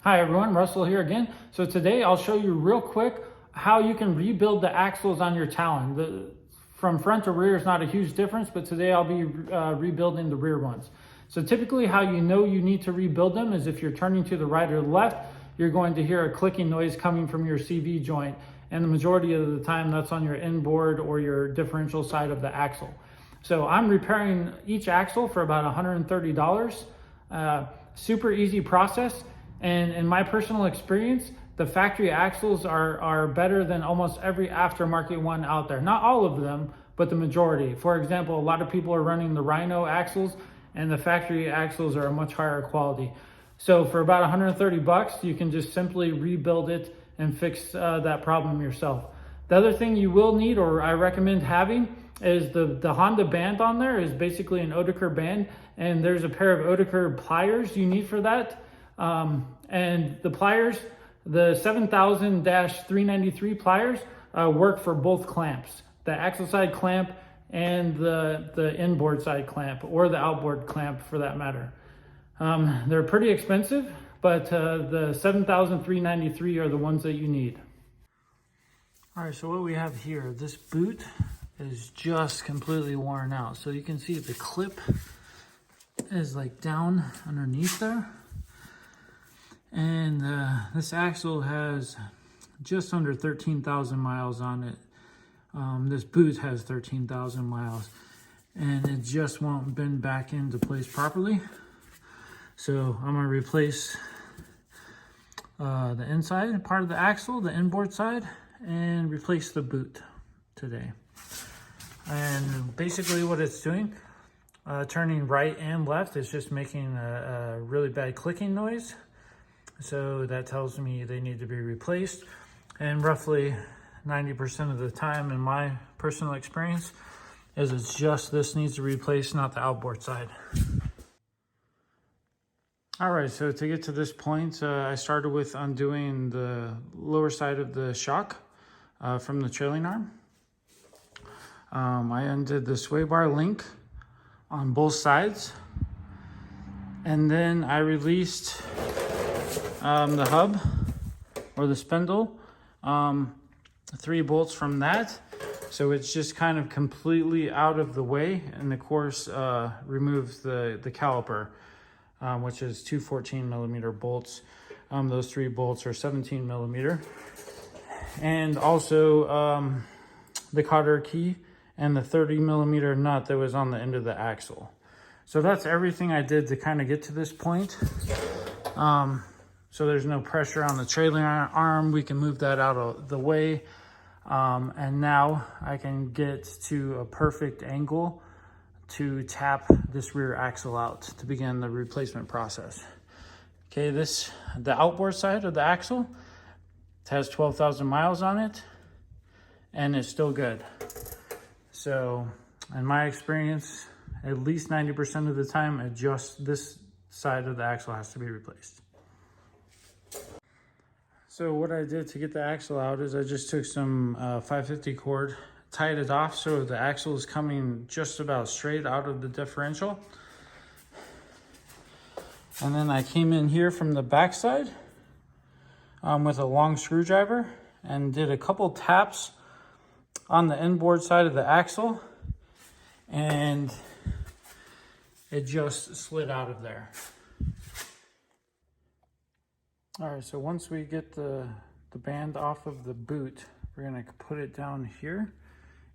Hi everyone, Russell here again. So today I'll show you real quick how you can rebuild the axles on your Talon. From front to rear is not a huge difference, but today I'll be rebuilding the rear ones. So typically how you know you need to rebuild them is if you're turning to the right or the left, you're going to hear a clicking noise coming from your CV joint. And the majority of the time that's on your inboard or your differential side of the axle. So I'm repairing each axle for about $130. Super easy process. And in my personal experience, the factory axles are better than almost every aftermarket one out there. Not all of them, but the majority. For example, a lot of people are running the Rhino axles, and the factory axles are a much higher quality. So for about 130 bucks, you can just simply rebuild it and fix that problem yourself. The other thing you will need, or I recommend having, is the Honda band on there is basically an Oetiker band, and there's a pair of Oetiker pliers you need for that. And the pliers, the 7000-393 pliers work for both clamps, the axle side clamp and the inboard side clamp, or the outboard clamp for that matter. They're pretty expensive, but the 7000-393 are the ones that you need. All right, so what we have here, this boot is just completely worn out. So you can see the clip is like down underneath there. And this axle has just under 13,000 miles on it. This boot has 13,000 miles, and it just won't bend back into place properly. So I'm gonna replace the inside part of the axle, the inboard side, and replace the boot today. And basically what it's doing, turning right and left, is just making a really bad clicking noise. So that tells me they need to be replaced. And roughly 90% of the time, in my personal experience, is it's just this needs to be replaced, not the outboard side. All right, so to get to this point, I started with undoing the lower side of the shock from the trailing arm. I undid the sway bar link on both sides. And then I released the hub or the spindle, 3 bolts from that. So it's just kind of completely out of the way, and of course remove the caliper, which is 2 14mm bolts. Those 3 bolts are 17mm. And also the cotter key and the 30mm nut that was on the end of the axle. So that's everything I did to kind of get to this point. So there's no pressure on the trailing arm. We can move that out of the way. And now I can get to a perfect angle to tap this rear axle out to begin the replacement process. Okay, the outboard side of the axle, it has 12,000 miles on it, and it's still good. So in my experience, at least 90% of the time, just this side of the axle has to be replaced. So what I did to get the axle out is I just took some 550 cord, tied it off so the axle is coming just about straight out of the differential. And then I came in here from the backside with a long screwdriver and did a couple taps on the inboard side of the axle, and it just slid out of there. All right, so once we get the band off of the boot, we're gonna put it down here,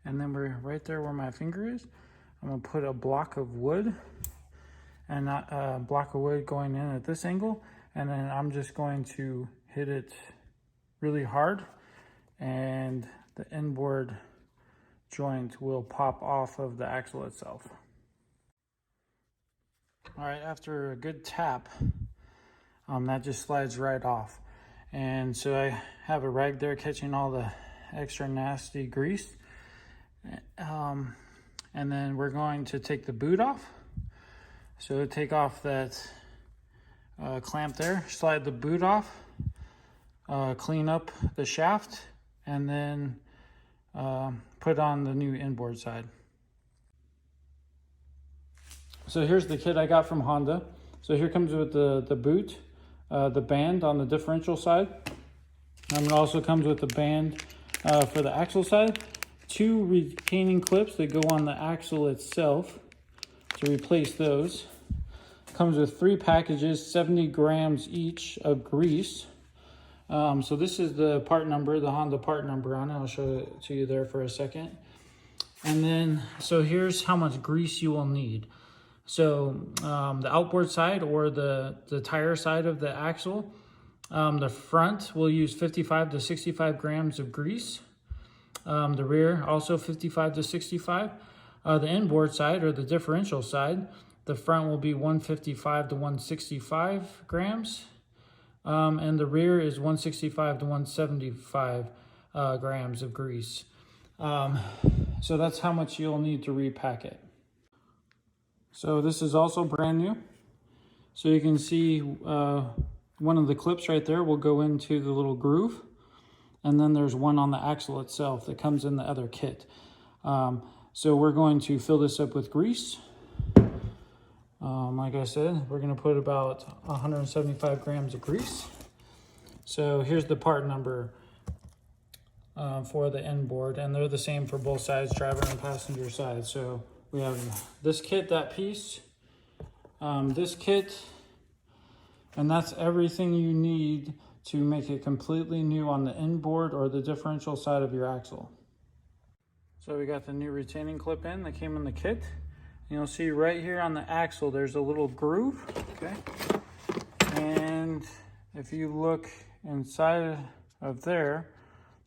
and then we're right there where my finger is. I'm gonna put a block of wood, and not a block of wood going in at this angle, and then I'm just going to hit it really hard, and the inboard joint will pop off of the axle itself. All right, after a good tap, that just slides right off. And so I have a rag there catching all the extra nasty grease. And then we're going to take the boot off. So take off that clamp there, slide the boot off, clean up the shaft, and then put on the new inboard side. So here's the kit I got from Honda. So here comes with the boot. the band on the differential side. It also comes with the band for the axle side, 2 retaining clips that go on the axle itself to replace those. Comes with 3 packages, 70 grams each of grease. So this is the part number, the Honda part number on it. I'll show it to you there for a second. And then, so here's how much grease you will need. So the outboard side, or the tire side of the axle, the front will use 55 to 65 grams of grease. The rear also 55 to 65. The inboard side, or the differential side, the front will be 155 to 165 grams. And the rear is 165 to 175 grams of grease. So that's how much you'll need to repack it. So this is also brand new. So you can see one of the clips right there will go into the little groove. And then there's one on the axle itself that comes in the other kit. So we're going to fill this up with grease. Like I said, we're going to put about 175 grams of grease. So here's the part number for the inboard, and they're the same for both sides, driver and passenger side. So we have this kit, that piece, this kit, and that's everything you need to make it completely new on the inboard or the differential side of your axle. So we got the new retaining clip in that came in the kit. And you'll see right here on the axle, there's a little groove, okay? And if you look inside of there,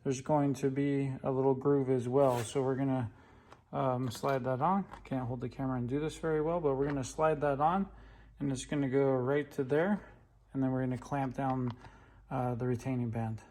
there's going to be a little groove as well. So we're gonna slide that on. Can't hold the camera and do this very well, but we're gonna slide that on, and it's gonna go right to there. And then we're gonna clamp down the retaining band.